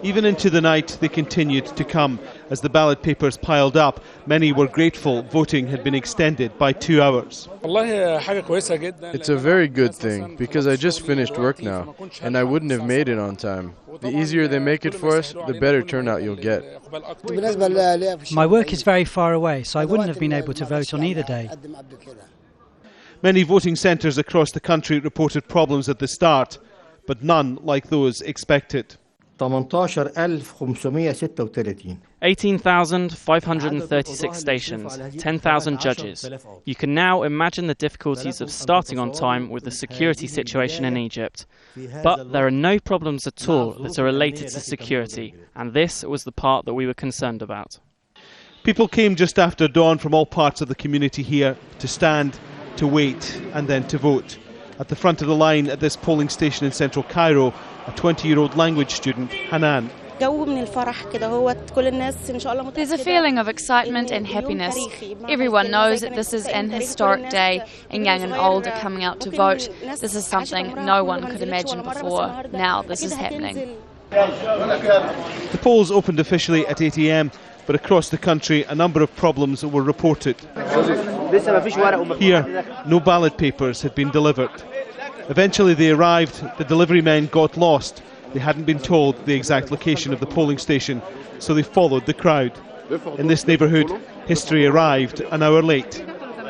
Even into the night, they continued to come. As the ballot papers piled up, many were grateful voting had been extended by 2 hours. It's a very good thing, because I just finished work now, and I wouldn't have made it on time. The easier they make it for us, the better turnout you'll get. My work is very far away, so I wouldn't have been able to vote on either day. Many voting centres across the country reported problems at the start, but none like those expected. 18,536 stations, 10,000 judges. You can now imagine the difficulties of starting on time with the security situation in Egypt. But there are no problems at all that are related to security, and this was the part that we were concerned about. People came just after dawn from all parts of the community here to stand, to wait, and then to vote. At the front of the line at this polling station in central Cairo, a 20-year-old language student, Hanan. There's a feeling of excitement and happiness. Everyone knows that this is an historic day, and young and old are coming out to vote. This is something no one could imagine before. Now this is happening. The polls opened officially at 8 a.m, but across the country a number of problems were reported. Here, no ballot papers had been delivered. Eventually they arrived, the delivery men got lost. They hadn't been told the exact location of the polling station, so they followed the crowd. In this neighbourhood, history arrived an hour late.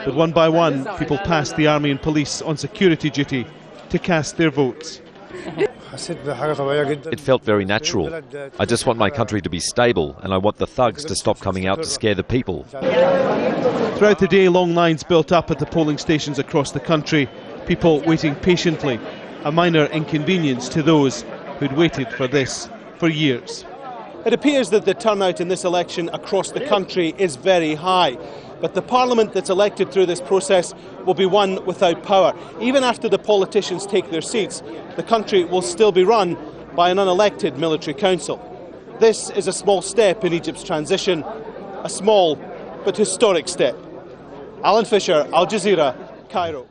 But one by one, people passed the army and police on security duty to cast their votes. It felt very natural. I just want my country to be stable, and I want the thugs to stop coming out to scare the people. Throughout the day, long lines built up at the polling stations across the country, people waiting patiently, a minor inconvenience to those who'd waited for this for years. It appears that the turnout in this election across the country is very high, but the parliament that's elected through this process will be one without power. Even after the politicians take their seats, the country will still be run by an unelected military council. This is a small step in Egypt's transition, a small but historic step. Alan Fisher, Al Jazeera, Cairo.